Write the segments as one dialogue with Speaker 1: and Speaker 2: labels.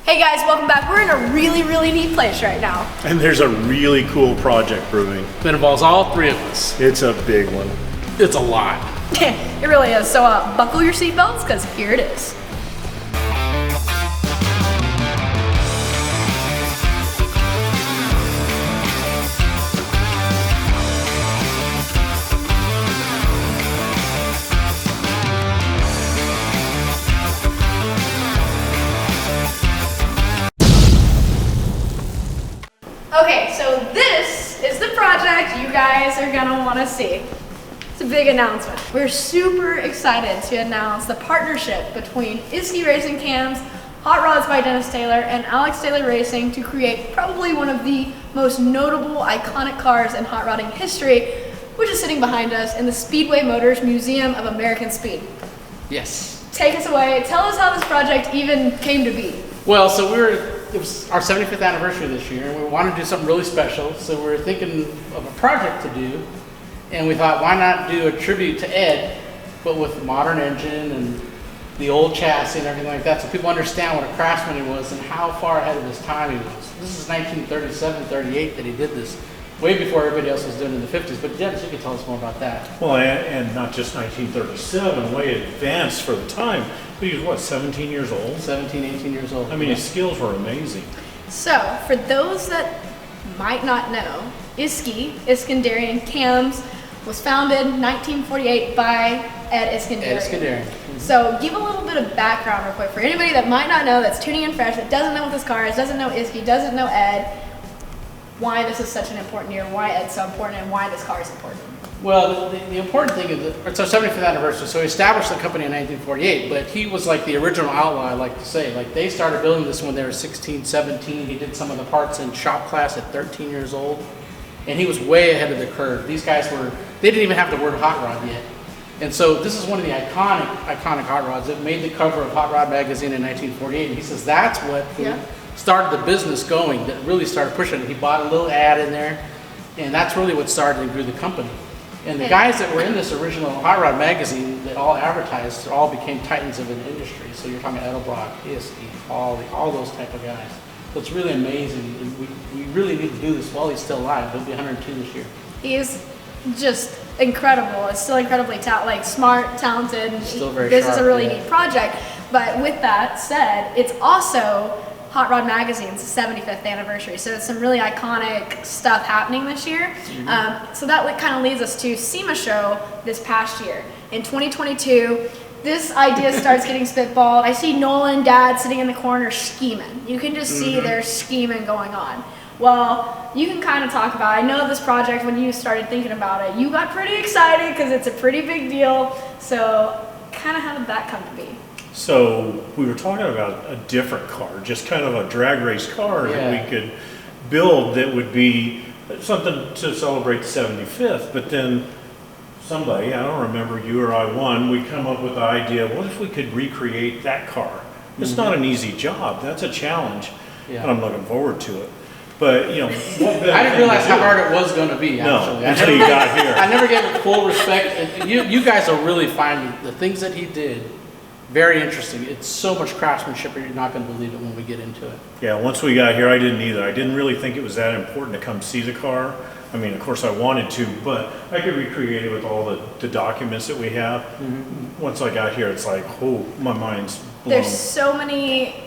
Speaker 1: Hey guys, welcome back. We're in a really neat place right now.
Speaker 2: And there's a really cool project brewing.
Speaker 3: That involves all three of us.
Speaker 2: It's a big one.
Speaker 3: It's a lot.
Speaker 1: It really is. So buckle your seatbelts because here it is. Okay, so this is the project you guys are gonna wanna see. It's a big announcement. We're super excited to announce the partnership between Isky Racing Cams, Hot Rods by Dennis Taylor, and Alex Taylor Racing to create probably one of the most notable, iconic cars in hot rodding history, which is sitting behind us in the Speedway Motors Museum of American Speed.
Speaker 3: Yes.
Speaker 1: Take us away. Tell us how this project even came to be.
Speaker 3: Well, so it was our 75th anniversary this year, and we wanted to do something really special. So we were thinking of a project to do, and we thought, why not do a tribute to Ed, but with a modern engine and the old chassis and everything like that, so people understand what a craftsman he was and how far ahead of his time he was. This is 1937, 38 that he did this, way before everybody else was doing it in the 50s. But Dennis, you can tell us more about that.
Speaker 2: Well, and not just 1937, way advanced for the time. But he was, what, 17 years old?
Speaker 3: 17, 18 years old.
Speaker 2: I mean, his skills were amazing.
Speaker 1: So, for those that might not know, Iskenderian Cams was founded in 1948 by Ed Iskenderian.
Speaker 3: Ed Iskenderian. Mm-hmm.
Speaker 1: So, give a little bit of background real quick for anybody that might not know, that's tuning in fresh, that doesn't know what this car is, doesn't know Isky, doesn't know Ed, why this is such an important year, why Ed's so important, and why this car is important.
Speaker 3: Well, the important thing is that it's our 75th anniversary, so he established the company in 1948, but he was like the original outlaw, I like to say. Like, they started building this when they were 16, 17. He did some of the parts in shop class at 13 years old, and he was way ahead of the curve. These guys they didn't even have the word hot rod yet. And so this is one of the iconic hot rods. It made the cover of Hot Rod magazine in 1948, and he says that's what started the business going, that really started pushing it. He bought a little ad in there, and that's really what started and grew the company. And the guys that were in this original Hot Rod magazine that all advertised all became titans of an industry. So you're talking Edelbrock, Isky, all those type of guys. So it's really amazing. And we really need to do this while he's still alive. He'll be 102 this year.
Speaker 1: He is just incredible. It's still incredibly smart, talented.
Speaker 3: Still very
Speaker 1: This
Speaker 3: sharp,
Speaker 1: is a really
Speaker 3: yeah.
Speaker 1: neat project. But with that said, it's also Hot Rod Magazine's 75th anniversary, so it's some really iconic stuff happening this year. Mm-hmm. So that kind of leads us to SEMA show this past year. In 2022, this idea starts getting spitballed. I see Nolan, Dad, sitting in the corner scheming. You can just see there's scheming going on. Well, you can kind of talk about, I know this project, when you started thinking about it, you got pretty excited because it's a pretty big deal. So kind of how did that come to be?
Speaker 2: So we were talking about a different car, just kind of a drag race car that we could build that would be something to celebrate the 75th. But then somebody, I don't remember you or I, we come up with the idea, what if we could recreate that car? It's not an easy job. That's a challenge, and I'm looking forward to it. But, you know,
Speaker 3: I didn't realize how hard it was going to be, actually.
Speaker 2: No, until you got here.
Speaker 3: I never gave it full respect. And you guys will really find the things that he did very interesting. It's so much craftsmanship, you're not going to believe it when we get into it.
Speaker 2: Yeah, once we got here, I didn't either. I didn't really think it was that important to come see the car. I mean, of course I wanted to, but I could recreate it with all the documents that we have. Mm-hmm. Once I got here, it's like, oh, my mind's blown.
Speaker 1: There's so many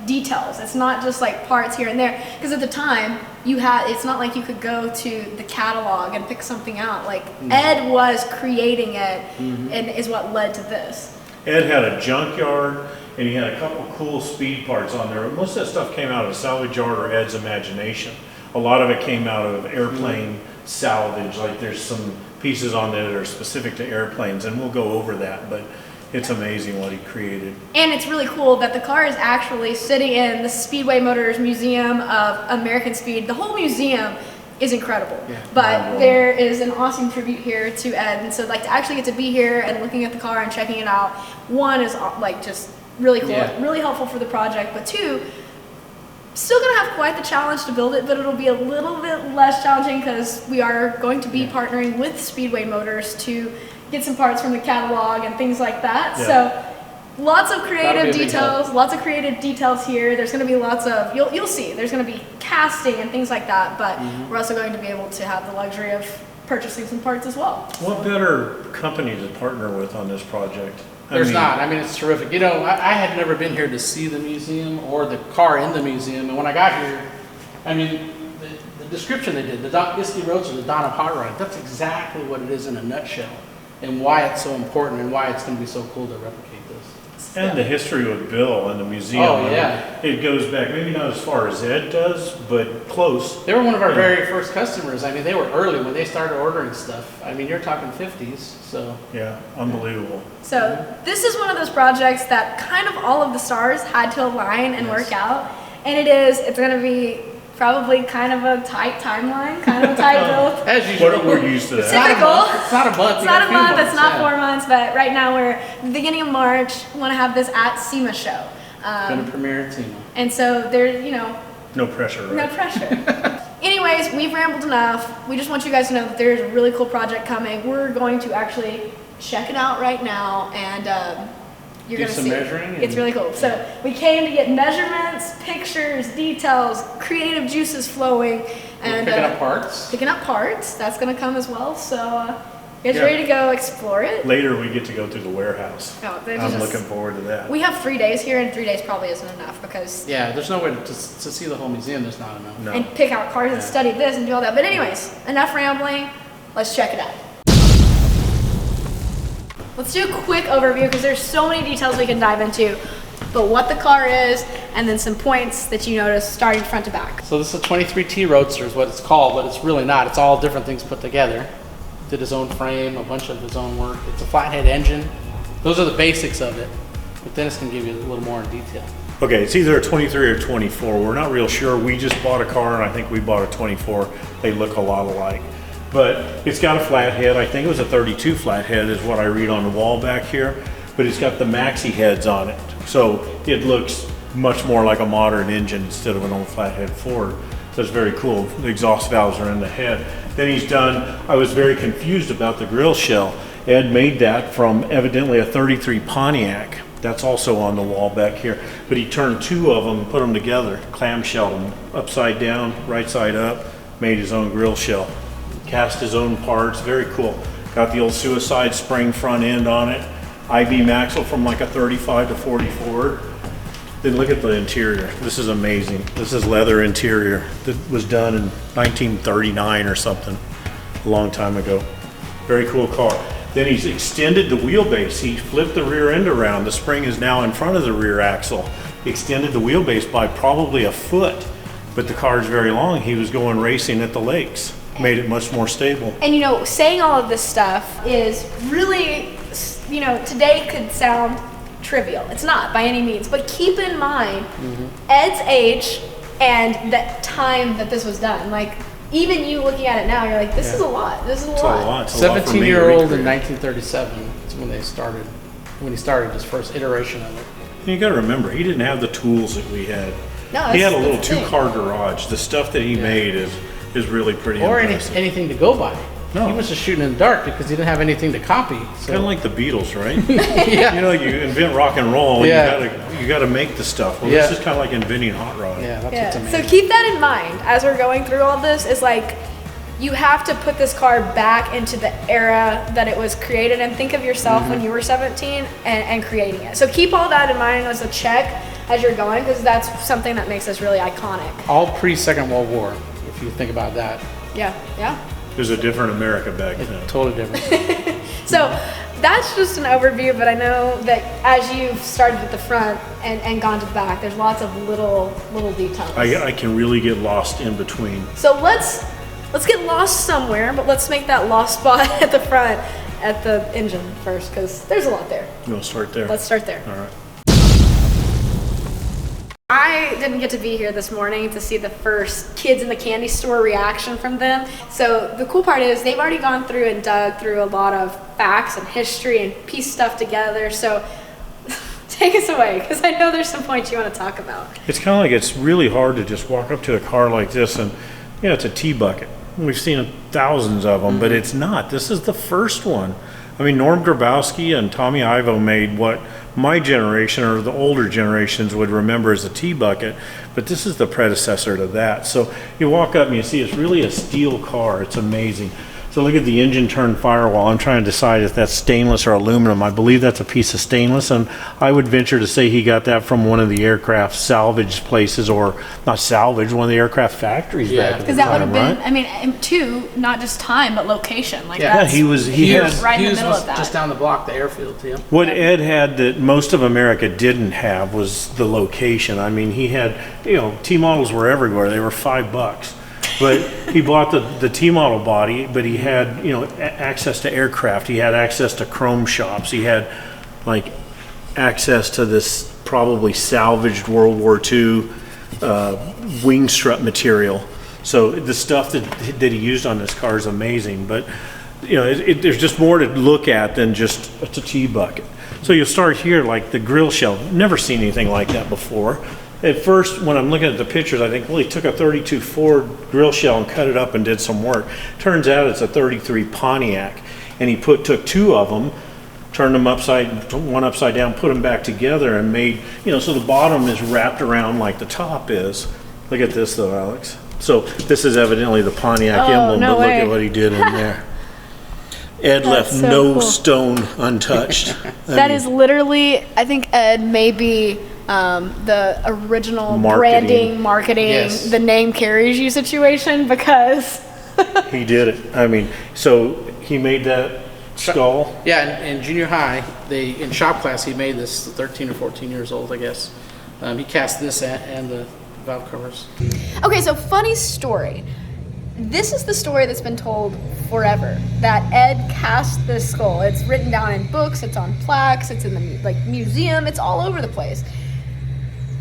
Speaker 1: details. It's not just like parts here and there. Because at the time, it's not like you could go to the catalog and pick something out. Like, Ed was creating it and is what led to this.
Speaker 2: Ed had a junkyard, and he had a couple cool speed parts on there. Most of that stuff came out of salvage yard or Ed's imagination. A lot of it came out of airplane salvage. Like, there's some pieces on there that are specific to airplanes, and we'll go over that. But it's amazing what he created. And
Speaker 1: it's really cool that the car is actually sitting in the Speedway Motors Museum of American Speed. The whole museum is incredible. Yeah, but there is an awesome tribute here to Ed. And so, like, to actually get to be here and looking at the car and checking it out, one is like just really cool, really helpful for the project. But two, still gonna have quite the challenge to build it, but it'll be a little bit less challenging because we are going to be partnering with Speedway Motors to get some parts from the catalog and things like that. So Lots of
Speaker 3: That'll
Speaker 1: creative
Speaker 3: be a big
Speaker 1: details. Lots of creative details here. There's going to be lots of you'll see. There's going to be casting and things like that. But we're also going to be able to have the luxury of purchasing some parts as well.
Speaker 2: What better company to partner with on this project?
Speaker 3: There's not. I mean, it's terrific. You know, I had never been here to see the museum or the car in the museum, and when I got here, I mean, the description they did, the Isky Roadster, the dawn of hot rod, that's exactly what it is in a nutshell, and why it's so important and why it's going to be so cool to replicate this.
Speaker 2: And the history with Bill and the museum.
Speaker 3: Oh, yeah.
Speaker 2: It goes back, maybe not as far as Ed does, but close.
Speaker 3: They were one of our very first customers. I mean, they were early when they started ordering stuff. I mean, you're talking 50s, so.
Speaker 2: Yeah, unbelievable.
Speaker 1: So this is one of those projects that kind of all of the stars had to align and work out. And it's going to be probably kind of a tight timeline, kind of a tight build.
Speaker 3: As usual.
Speaker 2: We're used to that.
Speaker 1: Typical.
Speaker 3: It's not a month.
Speaker 1: It's not a month, it's not 4 months, but right now we're beginning of March. We want to have this at SEMA show.
Speaker 3: Going to premiere at SEMA.
Speaker 1: And so there's,
Speaker 2: No pressure, right?
Speaker 1: no pressure. Anyways, we've rambled enough. We just want you guys to know that there's a really cool project coming. We're going to actually check it out right now, and you're going to see.
Speaker 3: Measuring.
Speaker 1: It's really cool. So we came to get measurements, pictures, details, creative juices flowing, and
Speaker 3: picking up parts.
Speaker 1: Picking up parts. That's going to come as well. So you guys ready to go explore it?
Speaker 2: Later we get to go through the warehouse.
Speaker 1: Oh,
Speaker 2: I'm looking forward to that.
Speaker 1: We have 3 days here, and 3 days probably isn't enough because.
Speaker 3: Yeah, there's no way to see the whole museum. There's not enough.
Speaker 2: No.
Speaker 1: And pick out cars and study this and do all that. But anyways, enough rambling. Let's check it out. Let's do a quick overview because there's so many details we can dive into. But what the car is, and then some points that you notice starting front to back.
Speaker 3: So this is a 23 T Roadster is what it's called, but it's really not. It's all different things put together. Did his own frame, a bunch of his own work. It's a flathead engine. Those are the basics of it. But Dennis can give you a little more in detail.
Speaker 2: Okay, it's either a 23 or 24. We're not real sure. We just bought a car, and I think we bought a 24. They look a lot alike. But it's got a flathead. I think it was a 32 flathead is what I read on the wall back here. But it's got the maxi heads on it. So it looks much more like a modern engine instead of an old flathead Ford. So it's very cool. The exhaust valves are in the head. Then he's done, I was very confused about the grill shell. Ed made that from evidently a 33 Pontiac. That's also on the wall back here. But he turned two of them and put them together, clamshelled them upside down, right side up, made his own grill shell. Cast his own parts, very cool. Got the old Suicide spring front end on it. I-beam axle from like a 35 to 40 Ford. Then look at the interior. This is amazing. This is leather interior that was done in 1939 or something, a long time ago. Very cool car. Then he's extended the wheelbase. He flipped the rear end around. The spring is now in front of the rear axle. He extended the wheelbase by probably a foot, but the car is very long. He was going racing at the lakes. Made it much more stable.
Speaker 1: And saying all of this stuff is really, today could sound trivial. It's not by any means, but keep in mind Ed's age and the time that this was done. Like, even you looking at it now, you're like, this is a lot. This is a lot.
Speaker 3: 17-year-old in 1937 is when he started his first iteration of it.
Speaker 2: And you got to remember, he didn't have the tools that we had.
Speaker 1: No,
Speaker 2: he had a little two-car garage. The stuff that he made is really pretty impressive.
Speaker 3: Anything to go by.
Speaker 2: No.
Speaker 3: He was just shooting in the dark because he didn't have anything to copy. So.
Speaker 2: Kind of like the Beatles, right?
Speaker 3: Yeah.
Speaker 2: You invent rock and roll, you got to make the stuff. Well, this is kind of like inventing hot rod.
Speaker 3: Yeah, that's what's amazing.
Speaker 1: So keep that in mind as we're going through all this. Is like, you have to put this car back into the era that it was created, and think of yourself when you were 17 and creating it. So keep all that in mind as a check as you're going, because that's something that makes us really iconic.
Speaker 3: All pre-Second World War, if you think about that.
Speaker 1: Yeah.
Speaker 2: It was a different America back then.
Speaker 3: Totally different.
Speaker 1: So that's just an overview, but I know that as you've started at the front and gone to the back, there's lots of little details.
Speaker 2: I can really get lost in between.
Speaker 1: So let's get lost somewhere, but let's make that lost spot at the front at the engine first, because there's a lot there.
Speaker 2: You want to start there?
Speaker 1: Let's start there.
Speaker 2: All right.
Speaker 1: I didn't get to be here this morning to see the first kids in the candy store reaction from them. So the cool part is they've already gone through and dug through a lot of facts and history and pieced stuff together. So take us away, because I know there's some points you want to talk about.
Speaker 2: It's kind of like, it's really hard to just walk up to a car like this and, it's a tea bucket. We've seen thousands of them, but it's not. This is the first one. I mean, Norm Grabowski and Tommy Ivo made what my generation or the older generations would remember as a T-bucket, but this is the predecessor to that. So you walk up and you see it's really a steel car. It's amazing. So look at the engine turn firewall. I'm trying to decide if that's stainless or aluminum. I believe that's a piece of stainless, and I would venture to say he got that from one of the aircraft salvage places, or not salvage, one of the aircraft factories back at the
Speaker 1: Because that would
Speaker 2: time,
Speaker 1: have been,
Speaker 2: right?
Speaker 1: I mean, and two, not just time, but location. Like
Speaker 3: Yeah,
Speaker 1: that's,
Speaker 2: he had
Speaker 1: right in the
Speaker 3: Hughes
Speaker 1: middle
Speaker 3: was
Speaker 1: of that.
Speaker 3: just down the block, the airfield, yeah.
Speaker 2: what Ed had that most of America didn't have was the location. I mean, he had, T models were everywhere. They were $5. But he bought the T model body, but he had, access to aircraft. He had access to chrome shops. He had like access to this probably salvaged World War II wing strut material. So the stuff that he used on this car is amazing. But there's just more to look at than just a T bucket. So you'll start here, like the grill shell. Never seen anything like that before. At first, when I'm looking at the pictures, I think, well, he took a 32 Ford grill shell and cut it up and did some work. Turns out it's a 33 Pontiac, and he took two of them, turned them one upside down, put them back together, and made, so the bottom is wrapped around like the top is. Look at this, though, Alex. So this is evidently the Pontiac emblem,
Speaker 1: no
Speaker 2: but look
Speaker 1: way.
Speaker 2: at what he did in there. Ed left
Speaker 1: so
Speaker 2: no
Speaker 1: cool.
Speaker 2: stone untouched.
Speaker 1: That is literally, I think Ed may be the original branding, marketing,
Speaker 3: Yes.
Speaker 1: the name carries you situation, because
Speaker 2: He did it. I mean, so he made that skull.
Speaker 3: Yeah, in junior high, in shop class, he made this 13 or 14 years old, I guess. He cast this and the valve covers.
Speaker 1: Okay, so funny story. This is the story that's been told forever, that Ed cast this skull. It's written down in books, it's on plaques, it's in the museum, it's all over the place.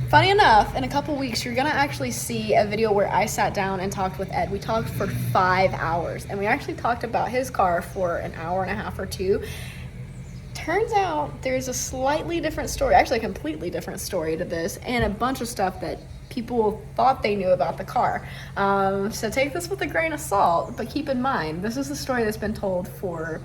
Speaker 1: Funny enough, in a couple weeks, you're gonna actually see a video where I sat down and talked with Ed. We talked for 5 hours, and we actually talked about his car for an hour and a half or two. Turns out there's a slightly different story, actually a completely different story to this, and a bunch of stuff that people thought they knew about the car. So take this with a grain of salt, but keep in mind, this is a story that's been told for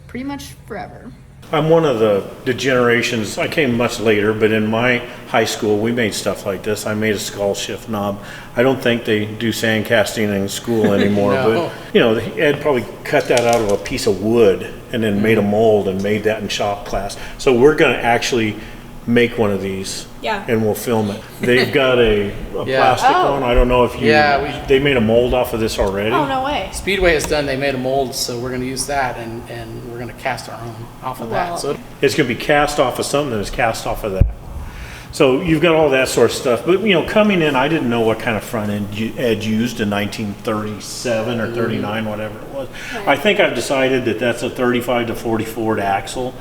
Speaker 1: pretty much forever.
Speaker 2: I'm one of the generations, I came much later, but in my high school, we made stuff like this. I made a skull shift knob. I don't think they do sand casting in school anymore,
Speaker 3: No.
Speaker 2: but Ed probably cut that out of a piece of wood and then made a mold and made that in shop class. So we're gonna actually make one of these.
Speaker 1: Yeah.
Speaker 2: And we'll film it. They've got a
Speaker 3: Yeah.
Speaker 2: plastic
Speaker 1: Oh.
Speaker 2: one. I don't know if they made a mold off of this already.
Speaker 1: Oh, no way.
Speaker 3: Speedway has done, they made a mold, so we're going to use that, and we're going to cast our own off of
Speaker 1: Wow.
Speaker 3: that. So
Speaker 2: It's going to be cast off of something that is cast off of that. So you've got all that sort of stuff. But, coming in, I didn't know what kind of front end Ed used in 1937 or 39, whatever it was.
Speaker 1: Right.
Speaker 2: I think I've decided that that's a 35 to 40 Ford axle.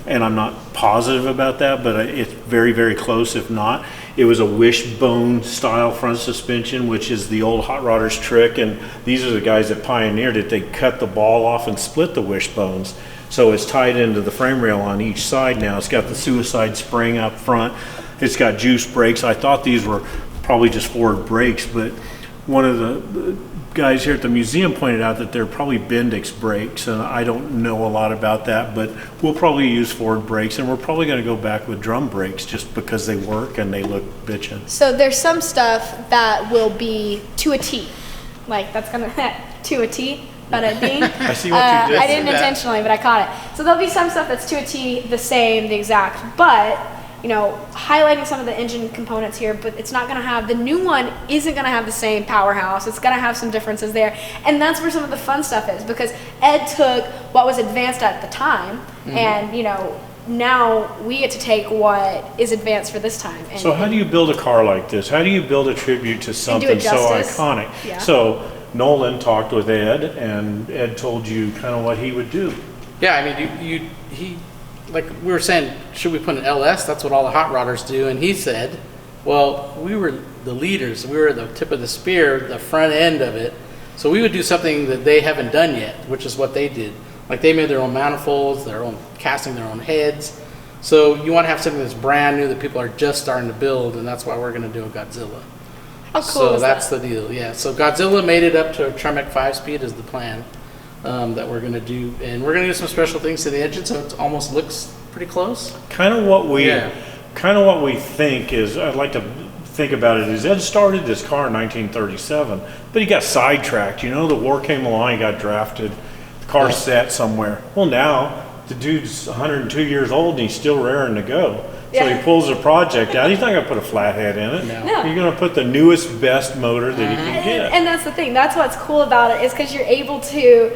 Speaker 2: And I'm not positive about that, but it's very, very close, if not. It was a wishbone style front suspension, which is the old hot rodders trick, and these are the guys that pioneered it. They cut the ball off and split the wishbones. So it's tied into the frame rail on each side now. It's got the suicide spring up front. It's got juice brakes. I thought these were probably just Ford brakes, but one of the guys here at the museum pointed out that they're probably Bendix brakes, and I don't know a lot about that, but we'll probably use Ford brakes, and we're probably going to go back with drum brakes just because they work and they look bitchin'.
Speaker 1: So there's some stuff that will be to a T. Like, that's gonna, to a T, bada bing.
Speaker 2: I see what you did.
Speaker 1: I didn't intentionally, but I caught it. So there'll be some stuff that's to a T, the same, the exact, but, highlighting some of the engine components here, but it's not gonna have, the new one isn't gonna have the same powerhouse. It's gonna have some differences there. And that's where some of the fun stuff is, because Ed took what was advanced at the time, and, now we get to take what is advanced for this time. And,
Speaker 2: So how do you build a car like this? How do you build a tribute to something so
Speaker 1: justice.
Speaker 2: iconic?
Speaker 1: Yeah.
Speaker 2: So Nolan talked with Ed, and Ed told you kind of what he would do.
Speaker 3: yeah, I mean, he, like we were saying, should we put an LS? That's what all the hot rodders do. And he said, well, we were the leaders. We were the tip of the spear, the front end of it. So we would do something that they haven't done yet, which is what they did. Like they made their own manifolds, their own casting, their own heads. So you want to have something that's brand new that people are just starting to build, and that's why we're going to do a Godzilla.
Speaker 1: how cool
Speaker 3: So
Speaker 1: is
Speaker 3: that's
Speaker 1: that?
Speaker 3: the deal, yeah. So Godzilla made it up to a Tremec 5-speed is the plan that we're going to do. And we're going to do some special things to the engine so it almost looks pretty close.
Speaker 2: Kind of what we think is, I'd like to think about it, is Ed started this car in 1937, but he got sidetracked. You know, the war came along, he got drafted, the car sat somewhere. Well, now the dude's 102 years old and he's still raring to go. So he pulls a project out. He's not going to put a flathead in it.
Speaker 3: No.
Speaker 2: You're going to put the newest, best motor that he can get.
Speaker 1: And that's the thing. That's what's cool about it, is because you're able to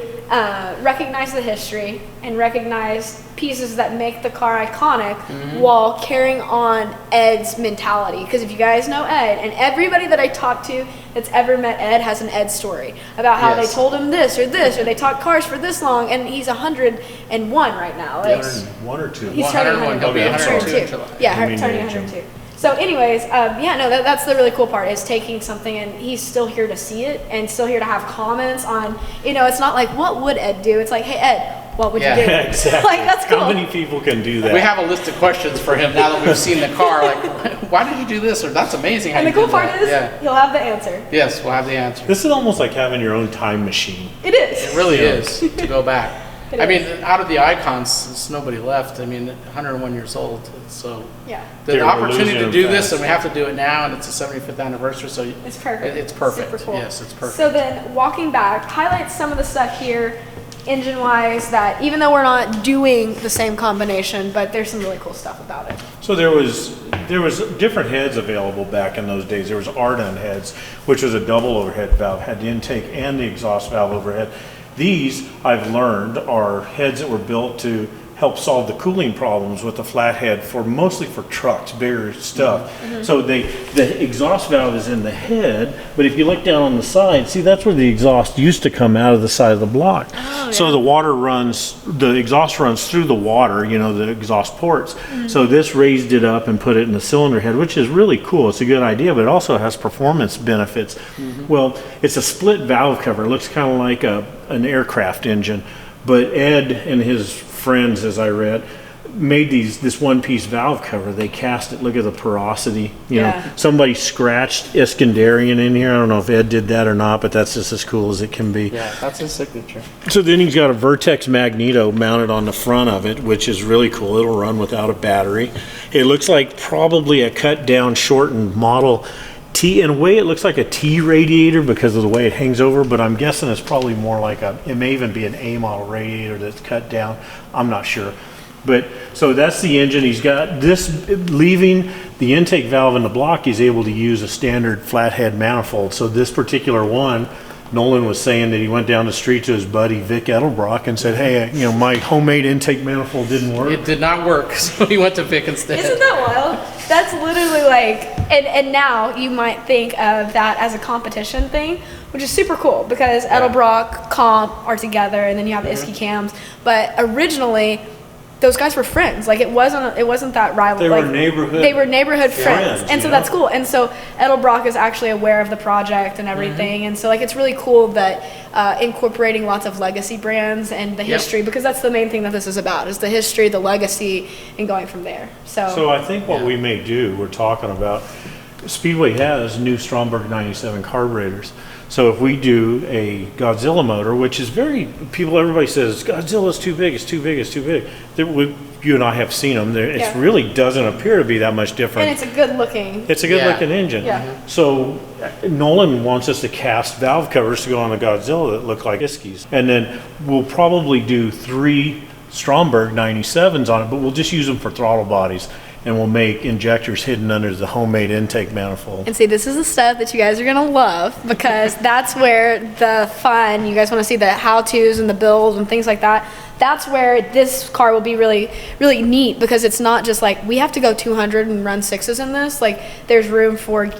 Speaker 1: recognize the history and recognize pieces that make the car iconic while carrying on Ed's mentality. Because if you guys know Ed, and everybody that I talk to that's ever met Ed has an Ed story about how they told him this, or they taught cars for this long, and he's 101 right now. Like,
Speaker 2: 101 or 2?
Speaker 1: He's turning
Speaker 3: 101. He'll be 102 in
Speaker 1: 102.
Speaker 3: July.
Speaker 1: Yeah, turning 102. So anyways, that's the really cool part, is taking something and he's still here to see it and still here to have comments on, it's not like, what would Ed do? It's like, hey, Ed, what would you do?
Speaker 2: Exactly.
Speaker 1: Like, that's cool.
Speaker 2: How many people can do that?
Speaker 3: We have a list of questions for him now that we've seen the car. Like, why did you do this? Or that's amazing. How
Speaker 1: And the
Speaker 3: you
Speaker 1: cool
Speaker 3: did
Speaker 1: part
Speaker 3: that.
Speaker 1: is, you'll have the answer.
Speaker 3: Yes, we'll have the answer.
Speaker 2: This is almost like having your own time machine.
Speaker 1: It is.
Speaker 3: It really is to go back.
Speaker 1: It
Speaker 3: I mean,
Speaker 1: is.
Speaker 3: out of the icons, there's nobody left. I mean, 101 years old. So
Speaker 1: Yeah.
Speaker 3: the
Speaker 2: We're
Speaker 3: opportunity
Speaker 2: losing
Speaker 3: to
Speaker 2: them
Speaker 3: do this,
Speaker 2: fast.
Speaker 3: and we have to do it now, and it's the 75th anniversary. So
Speaker 1: It's perfect.
Speaker 3: It's perfect.
Speaker 1: Super cool.
Speaker 3: Yes, it's perfect.
Speaker 1: So then, walking back, highlight some of the stuff here, engine-wise, that even though we're not doing the same combination, but there's some really cool stuff about it.
Speaker 2: So there was different heads available back in those days. There was Ardent heads, which was a double overhead valve, had the intake and the exhaust valve overhead. These, I've learned, are heads that were built to help solve the cooling problems with the flathead, mostly for trucks, bigger stuff. So the exhaust valve is in the head, but if you look down on the side, see, that's where the exhaust used to come out of the side of the block. So the exhaust runs through the water, the exhaust ports. So this raised it up and put it in the cylinder head, which is really cool. It's a good idea, but it also has performance benefits. Well, it's a split valve cover. It looks kind of like an aircraft engine, but Ed and his friends, as I read, made this one-piece valve cover. They cast it. Look at the porosity. Somebody scratched Iskenderian in here. I don't know if Ed did that or not, but that's just as cool as it can be.
Speaker 3: Yeah, that's his signature.
Speaker 2: So then he's got a Vertex magneto mounted on the front of it, which is really cool. It'll run without a battery. It looks like probably a cut-down, shortened model T. In a way, it looks like a T radiator because of the way it hangs over, but I'm guessing it's probably more like it may even be an A model radiator that's cut down. I'm not sure. But so that's the engine. He's got this, leaving the intake valve in the block, he's able to use a standard flathead manifold. So this particular one, Nolan was saying that he went down the street to his buddy Vic Edelbrock and said, hey, my homemade intake manifold didn't work.
Speaker 3: It did not work, so he went to Vic instead.
Speaker 1: Isn't that wild? That's literally like, and now you might think of that as a competition thing, which is super cool because Edelbrock, Comp are together, and then you have Isky Cams. But originally, those guys were friends. Like it wasn't that rival.
Speaker 2: They were neighborhood
Speaker 1: friends, and so that's cool. And so Edelbrock is actually aware of the project and everything, and so it's really cool that incorporating lots of legacy brands and the history, because that's the main thing that this is about, is the history, the legacy, and going from there. So
Speaker 2: I think what we may do, we're talking about, Speedway has new Stromberg 97 carburetors. So if we do a Godzilla motor, which is everybody says Godzilla's too big, it's too big, it's too big. You and I have seen them. It really doesn't appear to be that much different.
Speaker 1: And it's a good looking
Speaker 2: engine.
Speaker 1: Yeah.
Speaker 2: So Nolan wants us to cast valve covers to go on the Godzilla that look like Iskys. And then we'll probably do 3 Stromberg 97s on it, but we'll just use them for throttle bodies. And we'll make injectors hidden under the homemade intake manifold.
Speaker 1: And see, this is the stuff that you guys are gonna love, because that's where the fun, you guys wanna see the how-tos and the builds and things like that. That's where this car will be really, really neat, because it's not just like, we have to go 200 and run 6s in this. Like, there's room for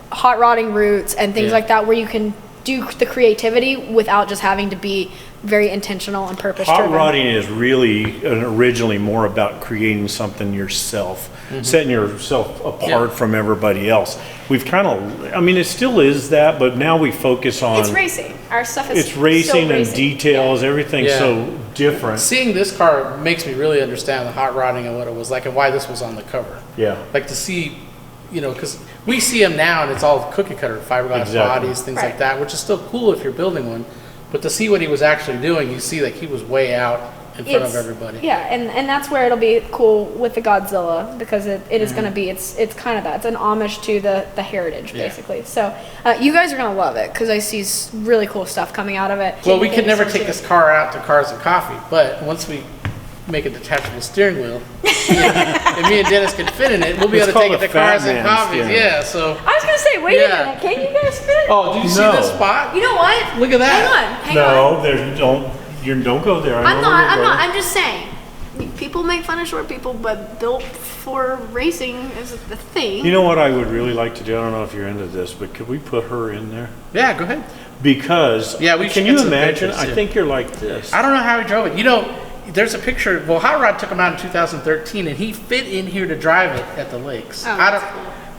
Speaker 1: hot rodding routes and things like that, where you can do the creativity without just having to be very intentional and purpose-driven.
Speaker 2: Hot rodding is really originally more about creating something yourself, setting yourself apart from everybody else. We've it still is that, but now we focus on...
Speaker 1: It's racing. Our stuff is
Speaker 2: It's racing
Speaker 1: so
Speaker 2: and details, everything's so different.
Speaker 3: Seeing this car makes me really understand the hot rodding and what it was like and why this was on the cover.
Speaker 2: Yeah.
Speaker 3: Like to see, because we see them now and it's all cookie cutter, fiberglass bodies, things like that, which is still cool if you're building one. But to see what he was actually doing, you see that he was way out in front of everybody.
Speaker 1: Yeah, and that's where it'll be cool with the Godzilla, because it is going to be, it's kind of that. It's an homage to the heritage, basically. So you guys are going to love it, because I see really cool stuff coming out of it.
Speaker 3: Well, we could never take this car out to Cars and Coffee, but once we make a detachable steering wheel, and me and Dennis can fit in it, we'll be able to take it to Cars and Coffees. Yeah, so.
Speaker 1: I was going to say, wait a minute, can you guys fit?
Speaker 3: Oh, did you see this spot?
Speaker 1: You know what?
Speaker 3: Look at that.
Speaker 1: Hang on.
Speaker 2: Don't go there.
Speaker 1: I'm not. I'm just saying. People make fun of short people, but built for racing is the thing.
Speaker 2: You know what I would really like to do? I don't know if you're into this, but could we put her in there?
Speaker 3: Yeah, go ahead.
Speaker 2: Because can you imagine?
Speaker 3: Pictures,
Speaker 2: I think you're like this.
Speaker 3: I don't know how he drove it. You know, there's a picture. Well, Hot Rod took him out in 2013, and he fit in here to drive it at the lakes.
Speaker 1: Oh,
Speaker 3: I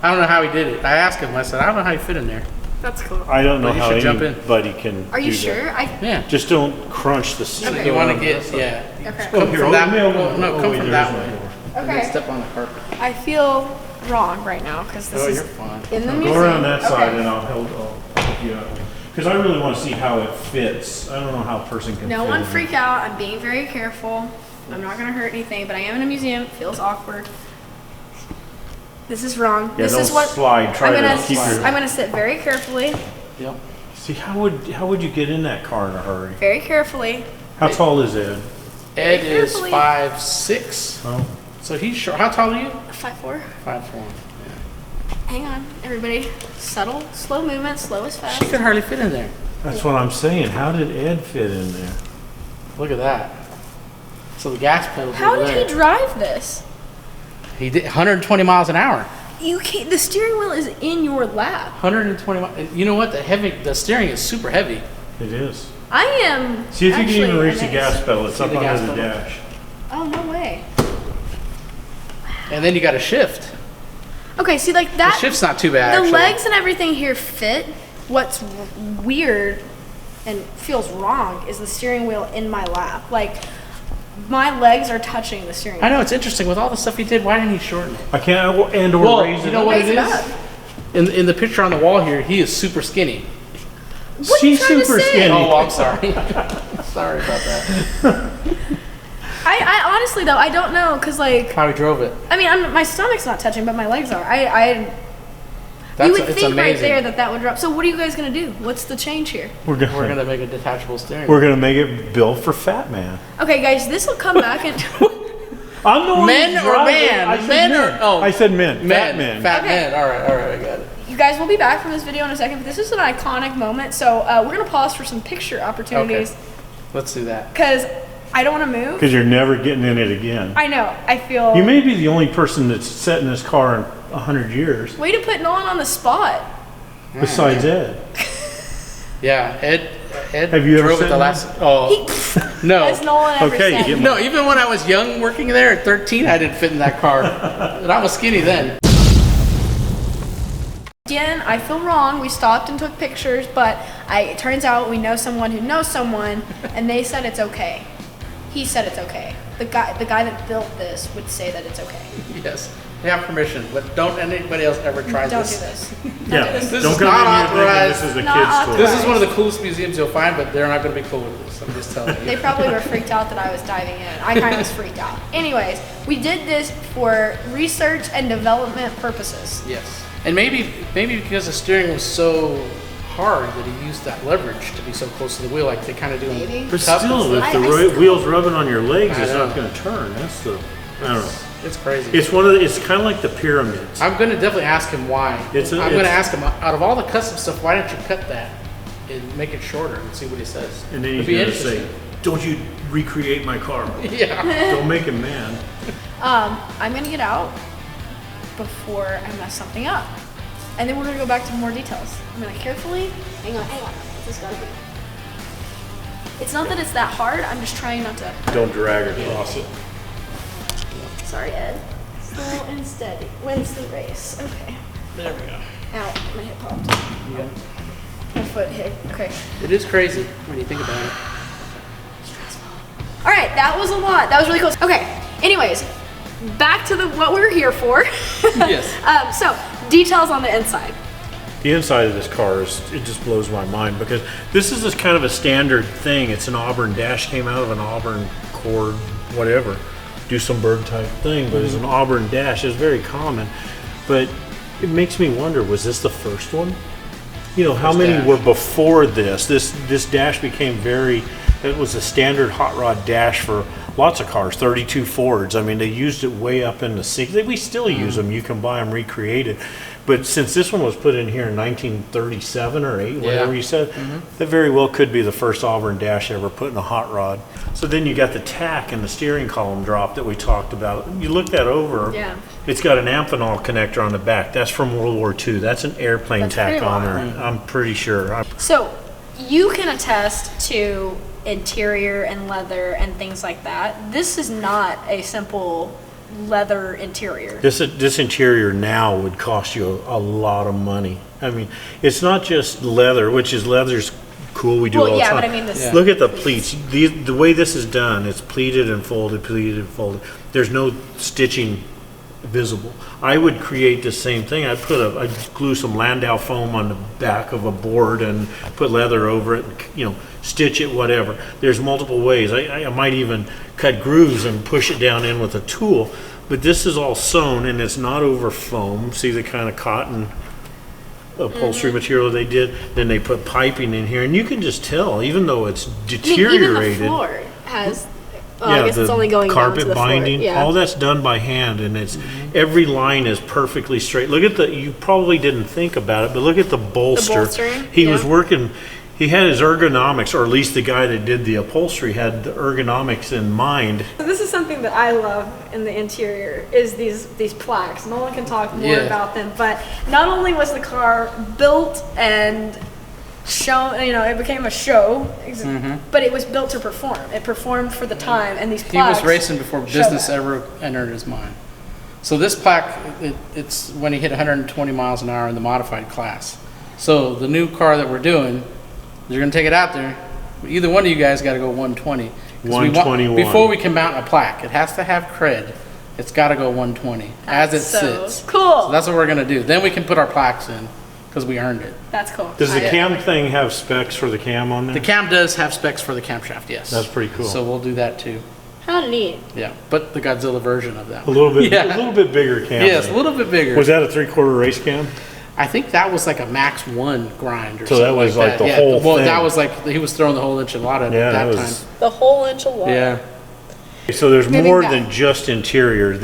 Speaker 3: don't know how he did it. I asked him. I said, I don't know how you fit in there.
Speaker 1: That's cool.
Speaker 2: I don't know
Speaker 3: But you
Speaker 2: how
Speaker 3: should jump in.
Speaker 2: anybody can.
Speaker 1: Are you
Speaker 2: do
Speaker 1: sure?
Speaker 2: that.
Speaker 3: Yeah.
Speaker 2: Just don't crunch the seat.
Speaker 1: Okay.
Speaker 3: You want to get
Speaker 1: Okay.
Speaker 3: Come from that way. No, come
Speaker 2: wait,
Speaker 3: from
Speaker 2: there's
Speaker 3: that
Speaker 2: my
Speaker 3: way.
Speaker 2: door.
Speaker 3: And
Speaker 1: Okay.
Speaker 3: then step on the carpet.
Speaker 1: I feel wrong right now, because this is
Speaker 3: You're fine.
Speaker 1: in the
Speaker 2: Go
Speaker 1: museum.
Speaker 2: around that side
Speaker 1: Okay.
Speaker 2: and I'll help you out. Because I really want to see how it fits. I don't know how a person can
Speaker 1: No
Speaker 2: fit
Speaker 1: one
Speaker 2: in.
Speaker 1: freak out. I'm being very careful. I'm not going to hurt anything, but I am in a museum. It feels awkward. This is wrong.
Speaker 2: Yeah,
Speaker 1: This
Speaker 2: don't
Speaker 1: is what
Speaker 2: slide. Try to keep your.
Speaker 1: I'm going to sit very carefully.
Speaker 3: Yep.
Speaker 2: See, how would you get in that car in a hurry?
Speaker 1: Very carefully.
Speaker 2: How tall is Ed?
Speaker 3: Ed is
Speaker 1: Carefully.
Speaker 3: 5'6".
Speaker 2: Oh,
Speaker 3: So he's short. How tall are you?
Speaker 1: 5'4".
Speaker 3: 5'4".
Speaker 1: Hang on, everybody. Subtle, slow movement, slow as
Speaker 3: She
Speaker 1: fast.
Speaker 3: could hardly fit in there.
Speaker 2: that's what I'm saying. How did Ed fit in there?
Speaker 3: Look at that. So the gas pedal's
Speaker 1: How
Speaker 3: over
Speaker 1: did
Speaker 3: there.
Speaker 1: he drive this?
Speaker 3: He did 120 miles an hour.
Speaker 1: You can't. The steering wheel is in your lap.
Speaker 3: 120 miles. You know what? The steering is super heavy.
Speaker 2: It is.
Speaker 1: I am.
Speaker 2: See if you can even
Speaker 1: actually
Speaker 2: reach the
Speaker 1: amazed.
Speaker 2: gas pedal. It's
Speaker 3: See
Speaker 2: up
Speaker 3: the gas
Speaker 2: under the
Speaker 3: pedal?
Speaker 2: dash.
Speaker 1: Oh no way.
Speaker 3: And then you got a shift.
Speaker 1: Okay, see like
Speaker 3: The
Speaker 1: that.
Speaker 3: shift's not too bad,
Speaker 1: The
Speaker 3: actually.
Speaker 1: legs and everything here fit. What's weird and feels wrong is the steering wheel in my lap. Like my legs are touching the steering
Speaker 3: I
Speaker 1: wheel.
Speaker 3: know, it's interesting. With all the stuff he did, why didn't he shorten it?
Speaker 2: I can't and or
Speaker 3: Well,
Speaker 2: raise
Speaker 3: you
Speaker 2: it.
Speaker 3: know what
Speaker 1: Raise
Speaker 3: it
Speaker 1: it
Speaker 3: is?
Speaker 1: up.
Speaker 3: In the picture on the wall here, he is super skinny.
Speaker 1: What are you
Speaker 2: She's
Speaker 1: trying to
Speaker 2: super
Speaker 1: say?
Speaker 2: skinny.
Speaker 3: Oh, I'm sorry. Sorry about that.
Speaker 1: I honestly though I don't know because like
Speaker 3: How he drove it.
Speaker 1: I mean my stomach's not touching but my legs are.
Speaker 3: That's,
Speaker 1: You would
Speaker 3: it's
Speaker 1: think right
Speaker 3: amazing.
Speaker 1: there that would drop. So what are you guys gonna do? What's the change here?
Speaker 2: We're
Speaker 3: We're
Speaker 2: gonna
Speaker 3: gonna make a detachable steering.
Speaker 2: we're gonna make it built for Fat Man.
Speaker 1: Okay, guys, this will come back and.
Speaker 2: I'm the one
Speaker 3: Men
Speaker 2: who's
Speaker 3: or
Speaker 2: driving.
Speaker 3: man?
Speaker 2: I said
Speaker 3: Men or-
Speaker 2: men.
Speaker 3: oh.
Speaker 2: I said men. Fat men.
Speaker 3: Fat
Speaker 1: Okay.
Speaker 3: man. All right, I got it.
Speaker 1: You guys will be back from this video in a second, but this is an iconic moment. So we're gonna pause for some picture opportunities
Speaker 3: Let's do that.
Speaker 1: because I don't want to move.
Speaker 2: Because you're never getting in it again.
Speaker 1: I know. I feel.
Speaker 2: You may be the only person that's sat in this car in 100 years,
Speaker 1: Way to put Nolan on the spot.
Speaker 2: besides Ed.
Speaker 3: Yeah, Ed
Speaker 2: Have you ever
Speaker 3: drove it
Speaker 2: sat
Speaker 3: the
Speaker 2: in
Speaker 3: last. Oh no.
Speaker 1: Has Nolan ever
Speaker 2: Okay,
Speaker 1: said?
Speaker 2: you get
Speaker 3: No, even when I was young working there at 13, I didn't fit in that car. And I was skinny then.
Speaker 1: Again, I feel wrong. We stopped and took pictures, but it turns out we know someone who knows someone, and they said it's okay. He said it's okay. The guy that built this would say that it's okay.
Speaker 3: Yes, they have permission, but don't anybody else ever try
Speaker 1: Don't
Speaker 3: this.
Speaker 1: do this.
Speaker 2: Yeah,
Speaker 3: This
Speaker 2: don't
Speaker 3: is
Speaker 2: come
Speaker 3: not
Speaker 2: in here thinking
Speaker 3: authorized.
Speaker 2: this is a
Speaker 1: Not
Speaker 2: kid's toy.
Speaker 3: This is one of the coolest museums you'll find, but they're not going to be cool with this. I'm just telling
Speaker 1: They
Speaker 3: you.
Speaker 1: probably were freaked out that I was diving in. I kind of was freaked out. Anyways, we did this for research and development purposes.
Speaker 3: Yes, and maybe because the steering was so hard that he used that leverage to be so close to the wheel, like they kind of do.
Speaker 1: Maybe.
Speaker 3: In
Speaker 2: But
Speaker 3: Tough
Speaker 2: still,
Speaker 3: and
Speaker 2: if
Speaker 3: stuff.
Speaker 2: the
Speaker 1: I still-
Speaker 2: wheels rubbing on your legs,
Speaker 3: I
Speaker 2: it's
Speaker 3: know.
Speaker 2: not going to turn. That's the, I don't know.
Speaker 3: It's crazy.
Speaker 2: It's one of the, it's kind of like the pyramids.
Speaker 3: I'm going to definitely ask him why. I'm going to
Speaker 2: it's-
Speaker 3: ask him, out of all the custom stuff, why don't you cut that and make it shorter and see what he says?
Speaker 2: And then
Speaker 3: It'd
Speaker 2: he's
Speaker 3: be
Speaker 2: going to say,
Speaker 3: interesting.
Speaker 2: don't you recreate my car.
Speaker 3: Yeah.
Speaker 2: Don't make him mad.
Speaker 1: I'm gonna get out before I mess something up, and then we're gonna go back to more details. I'm gonna carefully. Hang on. This gotta be. It's not that it's that hard. I'm just trying not to.
Speaker 2: Don't drag across it.
Speaker 1: Sorry, Ed. Slow and steady wins the race. Okay.
Speaker 3: There we go.
Speaker 1: Ow, my hip popped.
Speaker 3: Yeah.
Speaker 1: My foot hit. Okay.
Speaker 3: It is crazy when you think about it.
Speaker 1: All right, that was a lot. That was really cool. Okay. Anyways, back to what we were here for.
Speaker 3: Yes.
Speaker 1: So details on the inside.
Speaker 2: The inside of this car it just blows my mind because this is kind of a standard thing. It's an Auburn dash, came out of an Auburn or whatever, do some bird type thing, but it's an Auburn dash. It's very common, but it makes me wonder, was this the first one? You know, how many were before this? This dash became it was a standard hot rod dash for lots of cars, 32 Fords. I mean, they used it way up in the 60s. We still use them. You can buy them recreated. But since this one was put in here in 1937 or 8, whatever you said, that very well could be the first Auburn dash ever put in a hot rod. So then you got the tack and the steering column drop that we talked about. You look that over, it's got an Amphenol connector on the back. That's from World War II. That's an airplane tack on there, I'm pretty sure.
Speaker 1: So you can attest to interior and leather and things like that. This is not a simple leather interior.
Speaker 2: This interior now would cost you a lot of money. I mean, it's not just leather, which is leather's cool. We do all the time.
Speaker 1: But I mean this.
Speaker 2: Look at the pleats. The way this is done, it's pleated and folded, pleated and folded. There's no stitching visible. I would create the same thing. I'd glue some Landau foam on the back of a board and put leather over it, and, you know, stitch it, whatever. There's multiple ways. I might even cut grooves and push it down in with a tool, but this is all sewn and it's not over foam. See the kind of cotton upholstery material they did? Then they put piping in here, and you can just tell, even though it's deteriorated.
Speaker 1: Even the floor has I guess it's only going
Speaker 2: carpet
Speaker 1: down to the
Speaker 2: binding,
Speaker 1: floor.
Speaker 2: all that's done by hand, and it's every line is perfectly straight. Look at you probably didn't think about it, but look at the bolster.
Speaker 1: The bolstering,
Speaker 2: he was working, he had his ergonomics, or at least the guy that did the upholstery had the ergonomics in mind.
Speaker 1: So this is something that I love in the interior, is these plaques. Nolan can talk more about them, but not only was the car built and shown, you know, it became a show, but it was built to perform. It performed for the time, and these plaques.
Speaker 3: He was racing before business ever entered his mind. So this plaque, it's when he hit 120 miles an hour in the modified class. So the new car that we're doing, you're going to take it out there. Either one of you guys got to go 120.
Speaker 2: 121.
Speaker 3: Before we can mount a plaque, it has to have cred. It's got to go 120 as it sits.
Speaker 1: Cool.
Speaker 3: So that's what we're going to do. Then we can put our plaques in, because we earned it.
Speaker 1: That's cool.
Speaker 2: Does the cam thing have specs for the cam on there?
Speaker 3: The cam does have specs for the camshaft, yes.
Speaker 2: That's pretty cool.
Speaker 3: So we'll do that too.
Speaker 1: How neat.
Speaker 3: Yeah, but the Godzilla version of that.
Speaker 2: A little bit bigger cam.
Speaker 3: Yes, a little bit bigger.
Speaker 2: Was that a 3/4 race cam?
Speaker 3: I think that was like a Max 1 grind or
Speaker 2: So
Speaker 3: something
Speaker 2: that was
Speaker 3: like
Speaker 2: like
Speaker 3: that.
Speaker 2: the whole
Speaker 3: Well,
Speaker 2: thing.
Speaker 3: that was like, he was throwing the whole enchilada at that time.
Speaker 1: The whole enchilada.
Speaker 3: Yeah.
Speaker 2: So there's
Speaker 1: Moving
Speaker 2: more
Speaker 1: back.
Speaker 2: than just interior.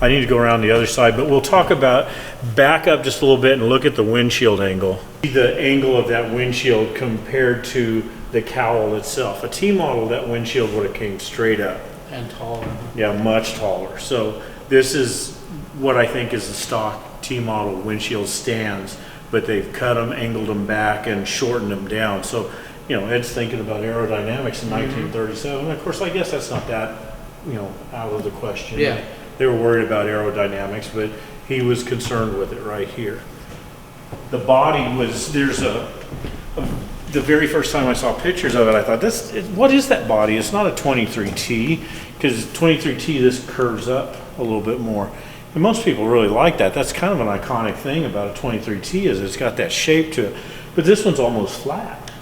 Speaker 2: I need to go around the other side, but we'll talk about, back up just a little bit and look at the windshield angle. The angle of that windshield compared to the cowl itself. A T model, that windshield would have came straight up.
Speaker 3: And taller.
Speaker 2: Yeah, much taller. So this is what I think is the stock T model windshield stands, but they've cut them, angled them back, and shortened them down. So, you know, Ed's thinking about aerodynamics in 1937. And of course, I guess that's not that, you know, out of the question.
Speaker 3: Yeah.
Speaker 2: They were worried about aerodynamics, but he was concerned with it right here. The body was, the very first time I saw pictures of it, I thought, what is that body? It's not a 23T, because 23T, this curves up a little bit more. And most people really like that. That's kind of an iconic thing about a 23T, is it's got that shape to it. But this one's almost flat.